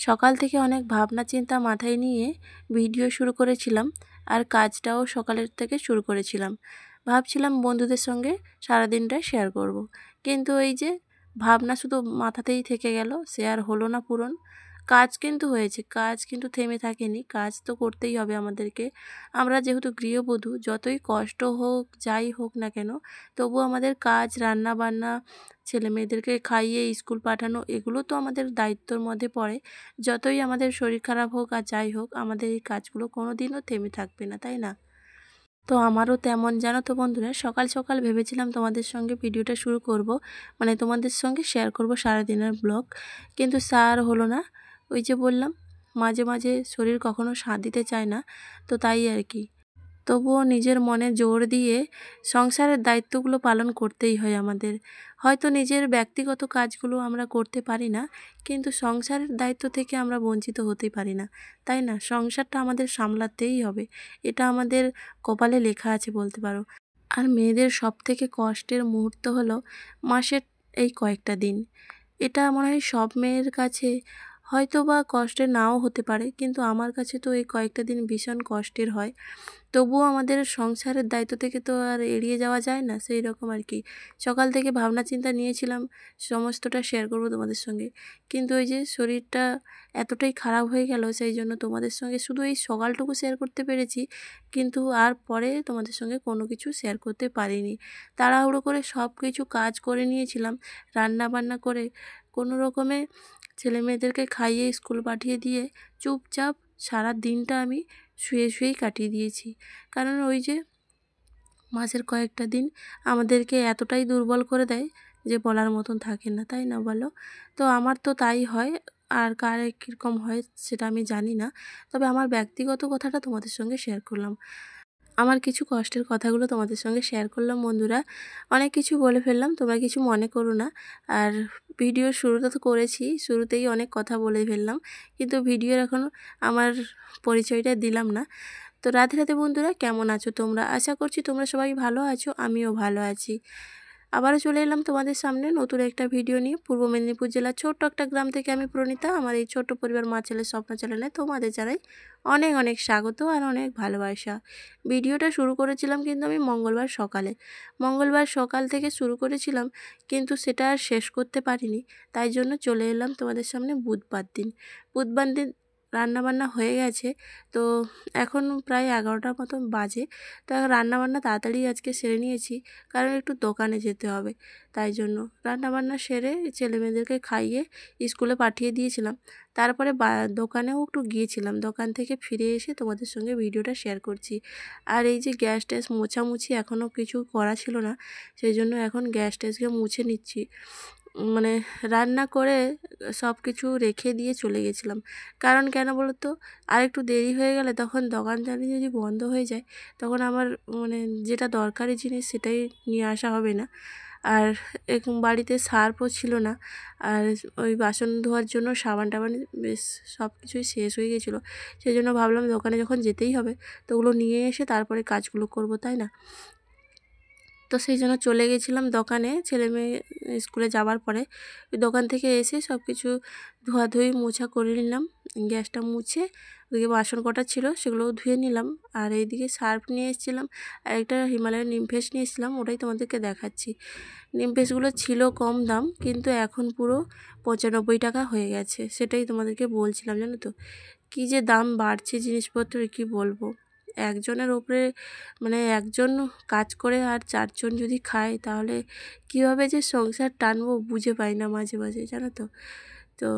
সকাল থেকে অনেক ভাবনা চিন্তা মাথায় নিয়ে ভিডিও শুরু করেছিলাম, আর কাজটাও সকালের থেকে শুরু করেছিলাম। ভাবছিলাম বন্ধুদের সঙ্গে সারাদিনটা শেয়ার করব। কিন্তু এই যে ভাবনা শুধু মাথাতেই থেকে গেল, সে আর হলো না পূরণ। কাজ কিন্তু হয়েছে, কাজ কিন্তু থেমে থাকেনি, কাজ তো করতেই হবে আমাদেরকে। আমরা যেহেতু গৃহবধূ, যতই কষ্ট হোক যাই হোক না কেন, তবু আমাদের কাজ, রান্না বান্না, ছেলে মেয়েদেরকে খাইয়ে স্কুল পাঠানো, এগুলো তো আমাদের দায়িত্বর মধ্যে পড়ে। যতই আমাদের শরীর খারাপ হোক আর যাই হোক, আমাদের এই কাজগুলো কোনো দিনও থেমে থাকবে না, তাই না? তো আমারও তেমন, জানো তো বন্ধুরা, সকাল সকাল ভেবেছিলাম তোমাদের সঙ্গে ভিডিওটা শুরু করব, মানে তোমাদের সঙ্গে শেয়ার করব সারাদিনের ব্লগ। কিন্তু স্যার হলো না। ওই যে বললাম, মাঝে মাঝে শরীর কখনো সাথ দিতে চায় না, তো তাই আর কি। তবুও নিজের মনে জোর দিয়ে সংসারের দায়িত্বগুলো পালন করতেই হয় আমাদের। হয়তো নিজের ব্যক্তিগত কাজগুলো আমরা করতে পারি না, কিন্তু সংসারের দায়িত্ব থেকে আমরা বঞ্চিত হতেই পারি না, তাই না? সংসারটা আমাদের সামলাতেই হবে, এটা আমাদের কপালে লেখা আছে বলতে পারো। আর মেয়েদের সবথেকে কষ্টের মুহূর্ত হলো মাসের এই কয়েকটা দিন। এটা মনে হয় সব মেয়ের কাছে হয়তো বা কষ্টের নাও হতে পারে, কিন্তু আমার কাছে তো এই কয়েকটা দিন ভীষণ কষ্টের হয়। তবুও আমাদের সংসারের দায়িত্ব থেকে তো আর এড়িয়ে যাওয়া যায় না, সেই রকম আর কি। সকাল থেকে ভাবনা চিন্তা নিয়েছিলাম সমস্তটা শেয়ার করব তোমাদের সঙ্গে, কিন্তু ওই যে শরীরটা এতটাই খারাপ হয়ে গেল, সেই জন্য তোমাদের সঙ্গে শুধু এই সকালটুকু শেয়ার করতে পেরেছি, কিন্তু আর পরে তোমাদের সঙ্গে কোনো কিছু শেয়ার করতে পারিনি। তাড়াহুড়ো করে সব কিছু কাজ করে নিয়েছিলাম, রান্না বান্না করে কোনো রকমে ছেলে মেয়েদেরকে খাইয়ে স্কুল পাঠিয়ে দিয়ে চুপচাপ সারা দিনটা আমি শুয়ে শুয়েই কাটিয়ে দিয়েছি। কারণ ওই যে মাসের কয়েকটা দিন আমাদেরকে এতটাই দুর্বল করে দেয় যে বলার মতন থাকে না, তাই না বলো? তো আমার তো তাই হয়, আর কার কীরকম হয় সেটা আমি জানি না। তবে আমার ব্যক্তিগত কথাটা তোমাদের সঙ্গে শেয়ার করলাম, আমার কিছু কষ্টের কথাগুলো তোমাদের সঙ্গে শেয়ার করলাম বন্ধুরা। অনেক কিছু বলে ফেললাম, তোমরা কিছু মনে করো না। আর ভিডিওর শুরুটা তো করেছি, শুরুতেই অনেক কথা বলে ফেললাম, কিন্তু ভিডিওর এখনও আমার পরিচয়টা দিলাম না। তো রাধে রাধে বন্ধুরা, কেমন আছো তোমরা? আশা করছি তোমরা সবাই ভালো আছো, আমিও ভালো আছি। আবারও চলে এলাম তোমাদের সামনে নতুন একটা ভিডিও নিয়ে। পূর্ব মেদিনীপুর জেলার ছোট্ট একটা গ্রাম থেকে আমি প্রণীতা। আমার এই ছোট্ট পরিবার মা ছেলের স্বপ্ন চ্যানেলে তোমাদের জানাই অনেক অনেক স্বাগত আর অনেক ভালোবাসা। ভিডিওটা শুরু করেছিলাম কিন্তু আমি মঙ্গলবার সকাল থেকে শুরু করেছিলাম, কিন্তু সেটা আর শেষ করতে পারিনি। তাই জন্য চলে এলাম তোমাদের সামনে বুধবার দিন রান্নাবান্না হয়ে গেছে। তো এখন প্রায় 11টার মতন বাজে। তো রান্নাবান্না তাড়াতাড়ি আজকে সেরে নিয়েছি, কারণ একটু দোকানে যেতে হবে। তাই জন্য রান্নাবান্না সেরে ছেলেমেয়েদেরকে খাইয়ে স্কুলে পাঠিয়ে দিয়েছিলাম। তারপরে দোকানেও একটু গিয়েছিলাম, দোকান থেকে ফিরে এসে তোমাদের সঙ্গে ভিডিওটা শেয়ার করছি। আর এই যে গ্যাস ট্যাস মোছামুছি এখনও কিছু করা ছিল না, সেই জন্য এখন গ্যাস ট্যাসকে মুছে নিচ্ছি। মানে রান্না করে সব কিছু রেখে দিয়ে চলে গেছিলাম। কারণ কেন বলো তো, আর একটু দেরি হয়ে গেলে তখন দোকানদারি যদি বন্ধ হয়ে যায়, তখন আমার মানে যেটা দরকারি জিনিস সেটাই নিয়ে আসা হবে না। আর বাড়িতে সার্ফও ছিল না, আর ওই বাসন ধোয়ার জন্য সাবান টাবান বেশ সব কিছুই শেষ হয়ে গেছিলো। সেই জন্য ভাবলাম দোকানে যখন যেতেই হবে তো ওগুলো নিয়ে এসে তারপরে কাজগুলো করব, তাই না? তো সেই জন্য চলে গেছিলাম দোকানে, ছেলে মেয়ে স্কুলে যাওয়ার পরে। ওই দোকান থেকে এসে সব কিছু ধোয়াধুয়ি মোছা করে নিলাম, গ্যাসটা মুছে ওইদিকে বাসন কটা ছিল সেগুলোও ধুয়ে নিলাম। আর এইদিকে সার্ফ নিয়ে এসেছিলাম, আর একটা হিমালয়ের নিম ফেস নিয়ে এসেছিলাম, ওটাই তোমাদেরকে দেখাচ্ছি। নিম ফেসগুলো ছিল কম দাম, কিন্তু এখন পুরো 95 টাকা হয়ে গেছে, সেটাই তোমাদেরকে বলছিলাম। জানো তো কী যে দাম বাড়ছে জিনিসপত্রের, কি বলবো। একজনের ওপরে মানে একজন কাজ করে আর চারজন যদি খায়, তাহলে কীভাবে যে সংসার টানবো বুঝে পাই না মাঝে মাঝে, জানো তো। তো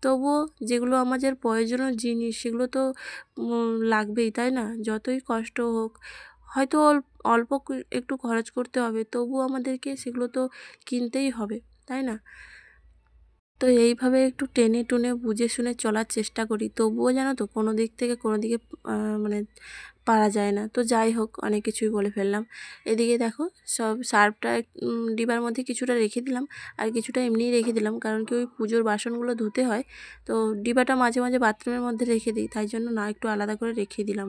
তবুও যেগুলো আমাদের প্রয়োজনীয় জিনিস সেগুলো তো লাগবেই, তাই না? যতই কষ্ট হোক, হয়তো অল্প একটু খরচ করতে হবে, তবুও আমাদেরকে সেগুলো তো কিনতেই হবে, তাই না? তো এইভাবে একটু টেনে টুনে বুঝে শুনে চলার চেষ্টা করি, তবুও জানো তো কোনো দিক থেকে কোনো দিকে মানে পারা যায় না। তো যাই হোক, অনেক কিছুই বলে ফেললাম। এদিকে দেখো সব সার্ফটা ডিবার মধ্যে কিছুটা রেখে দিলাম, আর কিছুটা এমনিই রেখে দিলাম, কারণ কি ওই পুজোর বাসনগুলো ধুতে হয়, তো ডিবাটা মাঝে মাঝে বাথরুমের মধ্যে রেখে দিই, তাই জন্য না একটু আলাদা করে রেখে দিলাম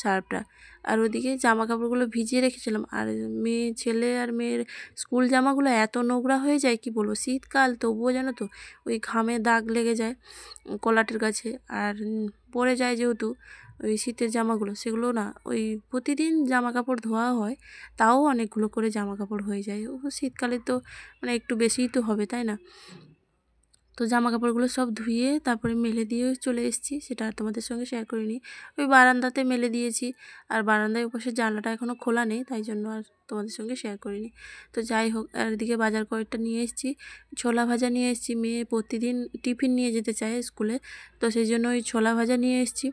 সার্ফটা। আর ওদিকে জামা কাপড়গুলো ভিজিয়ে রেখেছিলাম, আর ছেলে আর মেয়ের স্কুল জামাগুলো এত নোংরা হয়ে যায় কি বলবো, শীতকাল তবুও জানো তো ওই ঘামে দাগ লেগে যায় কলাটের কাছে, আর পরে যায় যেহেতু ওই শীতের জামাগুলো, সেগুলো না ওই প্রতিদিন জামা কাপড় ধোয়া হয়, তাও অনেকগুলো করে জামা কাপড় হয়ে যায়। ও শীতকালে তো মানে একটু বেশিই তো হবে, তাই না? তো জামা কাপড়গুলো সব ধুয়ে তারপরে মেলে দিয়েও চলে এসেছি, সেটা আর তোমাদের সঙ্গে শেয়ার করিনি। ওই বারান্দাতে মেলে দিয়েছি, আর বারান্দায় পাশে জানলাটা এখনও খোলা নেই, তাই জন্য আর তোমাদের সঙ্গে শেয়ার করিনি। তো যাই হোক, আর এদিকে বাজার কয়েকটা নিয়ে এসেছি, ছোলা ভাজা নিয়ে এসেছি, মেয়ে প্রতিদিন টিফিন নিয়ে যেতে চায় স্কুলে, তো সেই জন্য ওই ছোলা ভাজা নিয়ে এসেছি,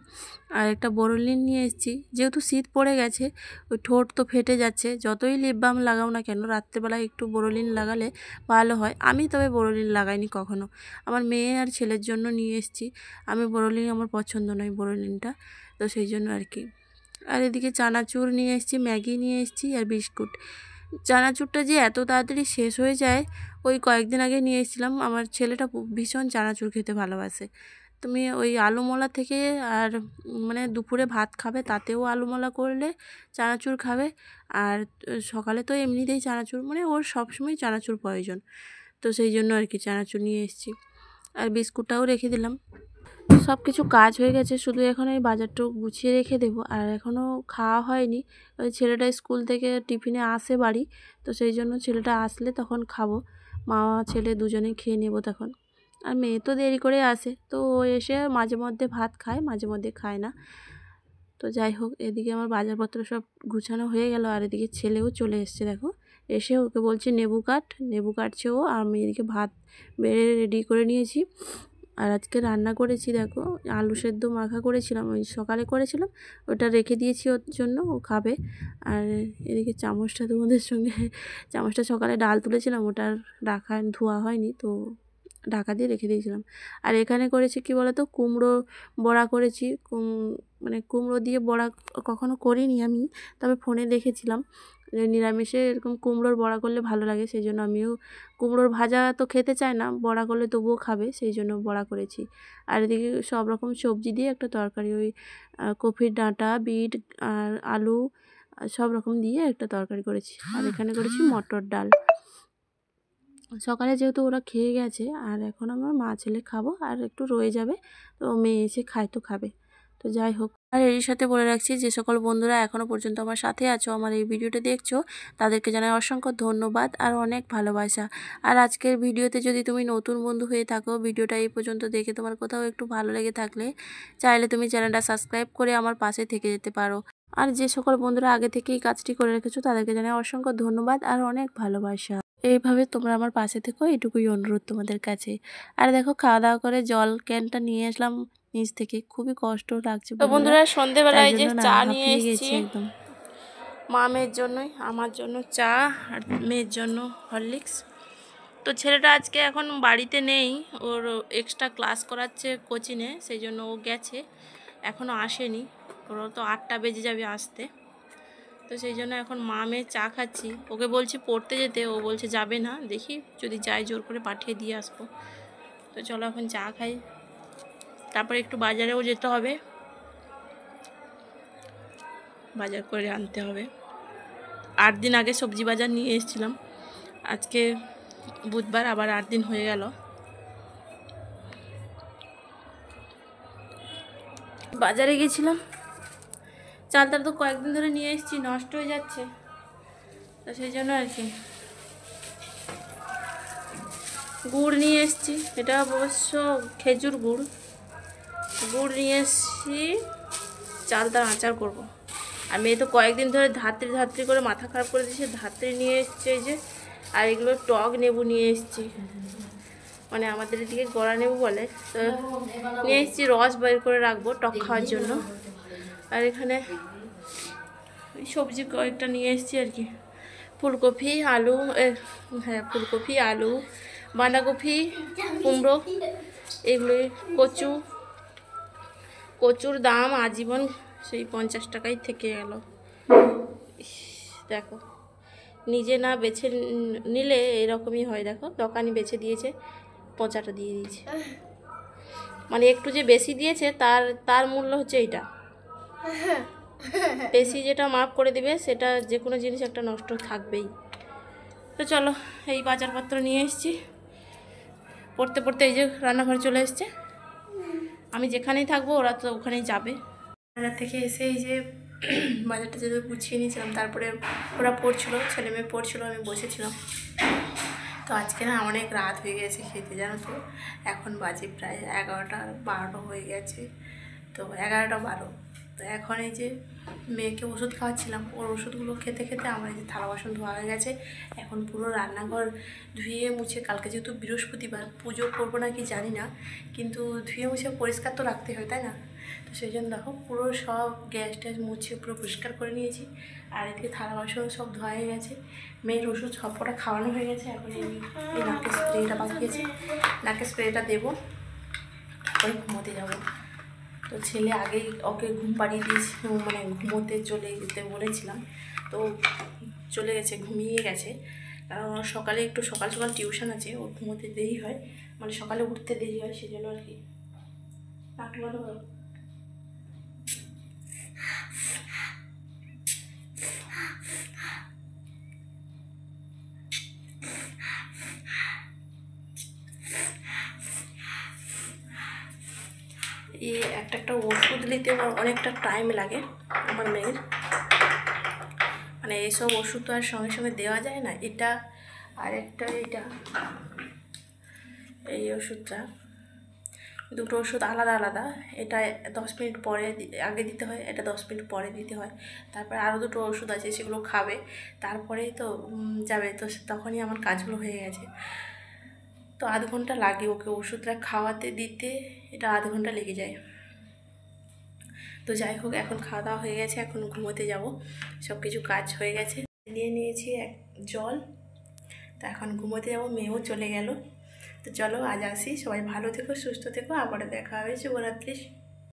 আর একটা বোরোলিন নিয়ে এসেছি। যেহেতু শীত পড়ে গেছে, ওই ঠোঁট তো ফেটে যাচ্ছে, যতই লিপ বাম লাগাও না কেন রাত্রেবেলায় একটু বোরোলিন লাগালে ভালো হয়। আমি তবে বোরোলিন লাগাইনি কখনো, আমার মেয়ে আর ছেলের জন্য নিয়ে এসেছি। আমি বোরোলিন আমার পছন্দ নয় বোরোলিনটা, তো সেই জন্য আর কি। আর এদিকে চানাচুর নিয়ে এসেছি, ম্যাগি নিয়ে এসেছি, আর বিস্কুট। চানাচুরটা যে এত তাড়াতাড়ি শেষ হয়ে যায়, ওই কয়েকদিন আগে নিয়ে এসেছিলাম। আমার ছেলেটা ভীষণ চানাচুর খেতে ভালোবাসে, তুমি ওই আলুমলা থেকে, আর মানে দুপুরে ভাত খাবে তাতেও আলুমলা করলে চানাচুর খাবে, আর সকালে তো এমনিতেই চানাচুর, মানে ওর সবসময় চানাচুর প্রয়োজন, তো সেই জন্য আর কি চানাচুর নিয়ে এসেছি। আর বিস্কুটটাও রেখে দিলাম। সব কিছু কাজ হয়ে গেছে, শুধু এখন এই বাজারটাও গুছিয়ে রেখে দেবো, আর এখনও খাওয়া হয়নি। ওই ছেলেটা স্কুল থেকে টিফিনে আসে বাড়ি, তো সেই জন্য ছেলেটা আসলে তখন খাবো, মা ছেলে দুজনেই খেয়ে নেবো তখন। আর মেয়ে তো দেরি করে আসে, তো ও এসে মাঝে মধ্যে ভাত খায়, মাঝে মধ্যে খায় না। তো যাই হোক, এদিকে আমার বাজারপত্র সব গুছানো হয়ে গেল, আর এদিকে ছেলেও চলে এসছে দেখো, এসে ওকে বলছে নেবু কাটছে ও, আর আমি এদিকে ভাত বেড়ে রেডি করে নিয়েছি। আর আজকে রান্না করেছি দেখো, আলু সেদ্ধ মাখা করেছিলাম, ওই সকালে করেছিলাম, ওটা রেখে দিয়েছি ওর জন্য, ও খাবে। আর এদিকে চামচটা তোমাদের সঙ্গে, চামচটা সকালে ডাল তুলেছিলাম, ওটা রাখা ধোয়া হয়নি, তো ঢাকা দিয়ে রেখে দিয়েছিলাম। আর এখানে করেছি কি বলতো, কুমড়ো বড়া করেছি, মানে কুমড়ো দিয়ে বড়া কখনো করিনি আমি, তবে ফোনে দেখেছিলাম নিরামিষে এরকম কুমড়োর বড়া করলে ভালো লাগে, সেই জন্য আমিও, কুমড়োর ভাজা তো খেতে চায় না, বড়া করলে তবুও খাবে, সেই জন্য বড়া করেছি। আর এদিকে সব রকম সবজি দিয়ে একটা তরকারি, ওই কপির ডাঁটা, বিট আর আলু সব রকম দিয়ে একটা তরকারি করেছি। আর এখানে করেছি মটর ডাল। সকালে যেহেতু ওরা খেয়ে গেছে, আর এখন আমার মা ছেলে খাবো, আর একটু রয়ে যাবে, তো মেয়ে এসে খায় তো খাবে। তো যাই হোক, আর এর সাথে বলে রাখছি, যে সকল বন্ধুরা এখনও পর্যন্ত আমার সাথে আছো, আমার এই ভিডিওটা দেখছো, তাদেরকে জানাই অসংখ্য ধন্যবাদ আর অনেক ভালোবাসা। আর আজকের ভিডিওতে যদি তুমি নতুন বন্ধু হয়ে থাকো, ভিডিওটা এই পর্যন্ত দেখে তোমার কোথাও একটু ভালো লেগে থাকলে, চাইলে তুমি চ্যানেলটা সাবস্ক্রাইব করে আমার পাশে থেকে যেতে পারো। আর যে সকল বন্ধুরা আগে থেকেই কাজটি করে রেখেছো, তাদেরকে জানাই অসংখ্য ধন্যবাদ আর অনেক ভালোবাসা। এইভাবে তোমরা আমার পাশে থেকো, এটুকুই অনুরোধ তোমাদের কাছে। আর দেখো, খাওয়া দাওয়া করে জল ক্যানটা নিয়ে আসলাম নিচ থেকে, খুবই কষ্ট লাগছে তো বন্ধুরা, সন্ধেবেলায় যে চা নিয়ে হাঁপিয়ে এসেছি গেছি একদম। মা মেয়ের জন্যই, আমার জন্য চা আর মেয়ের জন্য হরলিক্স। তো ছেলেটা আজকে এখন বাড়িতে নেই, ওর এক্সট্রা ক্লাস করাচ্ছে কোচিংয়ে, সেই জন্য ও গেছে, এখনও আসেনি, ওর তো 8টা বেজে যাবে আসতে। তো সেই জন্য এখন মা মেয়ে চা খাচ্ছি। ওকে বলছি পড়তে যেতে, ও বলছে যাবে না, দেখি যদি যাই জোর করে পাঠিয়ে দিয়ে আসবো। তো চলো এখন চা খাই, তারপরে একটু বাজারেও যেতে হবে, বাজার করে আনতে হবে। 8 দিন আগে সবজি বাজার নিয়ে এসেছিলাম, আজকে বুধবার, আবার 8 দিন হয়ে গেল। বাজারে গেছিলাম, চালটা তো কয়েকদিন ধরে নিয়ে এসেছি, নষ্ট হয়ে যাচ্ছে, তো সেই জন্য আর কি। গুড় নিয়ে এসেছি, এটা অবশ্য খেজুর গুড় নিয়ে এসেছি, চালটা আচার করব। আর মেয়ে তো কয়েকদিন ধরে ধাত্রি করে মাথা খারাপ করে দিয়েছে, ধাত্রি নিয়ে এসছে এই যে। আর এগুলো টক লেবু নিয়ে এসেছি, মানে আমাদের এদিকে গড়া লেবু বলে, তো নিয়ে এসেছি, রস বের করে রাখবো টক খাওয়ার জন্য। আর এখানে সবজি কয়েকটা নিয়ে এসেছি আর কি, ফুলকপি আলু, হ্যাঁ ফুলকপি আলু, বাঁধাকপি, কুমড়ো, এগুলো, কচুর দাম আজীবন সেই 50 টাকাই থেকে গেল। দেখো, নিজে না বেছে নিলে এরকমই হয়। দেখো, দোকানি বেছে দিয়েছে, পচাটা দিয়ে দিয়েছে। মানে একটু যে বেশি দিয়েছে তার তার মূল্য হচ্ছে এইটা। বেশি যেটা মাপ করে দিবে সেটা যে কোনো জিনিস একটা নষ্ট থাকবেই। তো চলো, এই বাজারপত্র নিয়ে এসেছি। পড়তে পড়তে এই যে রান্নাঘরে চলে এসছে। আমি যেখানেই থাকবো ওরা তো ওখানেই যাবে। বাজার থেকে এসে এই যে বাজারটা যেতে গুছিয়ে নিয়েছিলাম, তারপরে ওরা পড়ছিল, ছেলে মেয়ে পড়ছিল, আমি বসেছিলাম। তো আজকে না অনেক রাত হয়ে গেছে খেতে, জানো তো। এখন বাজে প্রায় 11টা 12 হয়ে গেছে। তো 11টা 12। তো এখন এই যে মেয়েকে ওষুধ খাওয়াচ্ছিলাম, ওর ওষুধগুলো খেতে খেতে আমার এই যে থালা বাসন ধোয়া হয়ে গেছে। এখন পুরো রান্নাঘর ধুয়ে মুছে, কালকে যেহেতু বৃহস্পতিবার, পুজো করবো না কি জানি না, কিন্তু ধুয়ে মুছে পরিষ্কার তো রাখতে হয়, তাই না? তো সেই জন্য দেখো পুরো সব গ্যাস ট্যাস মুছে পুরো পরিষ্কার করে নিয়েছি। আর এদিকে থালা বাসন সব ধোয়া হয়ে গেছে। মেয়ের ওষুধ সবকটা খাওয়ানো হয়ে গেছে। এখন এই নাকের স্প্রেটা বাকিয়েছে, নাকের স্প্রেটা দেবো, ওই ঘুমোতে যাবো। তো ছেলে আগেই ওকে ঘুম পাড়িয়ে দিয়েছি, মানে ঘুমোতে চলে যেতে বলেছিলাম, তো চলে গেছে, ঘুমিয়ে গেছে। কারণ ওর সকালে একটু সকাল সকাল টিউশন আছে, ওর ঘুমোতে দেরি হয়, মানে সকালে উঠতে দেরি হয়, সেই জন্য আর কি। একটা ওষুধ নিতে অনেকটা টাইম লাগে আমার মেয়ের। মানে এইসব ওষুধ তো আর সঙ্গে সঙ্গে দেওয়া যায় না। এটা আর একটা, এটা এই ওষুধটা, দুটো ওষুধ আলাদা আলাদা। এটা 10 মিনিট পরে আগে দিতে হয়, এটা 10 মিনিট পরে দিতে হয়। তারপরে আরও দুটো ওষুধ আছে, সেগুলো খাবে, তারপরেই তো যাবে। তো তখনই আমার কাজগুলো হয়ে গেছে। তো আধ ঘন্টা লাগে ওকে ওষুধটা খাওয়াতে দিতে, এটা আধ ঘন্টা লেগে যায়। তো যাই হোক, এখন খাওয়া দাওয়া হয়ে গেছে, এখন ঘুমোতে যাব, সব কিছু কাজ হয়ে গেছে। নিয়ে নিয়েছি জল, তো এখন ঘুমোতে যাব, মেয়েও চলে গেল। তো চলো আজ আসি, সবাই ভালো থেকো, সুস্থ থেকো, আবার দেখা হবে। শুভরাত্রি।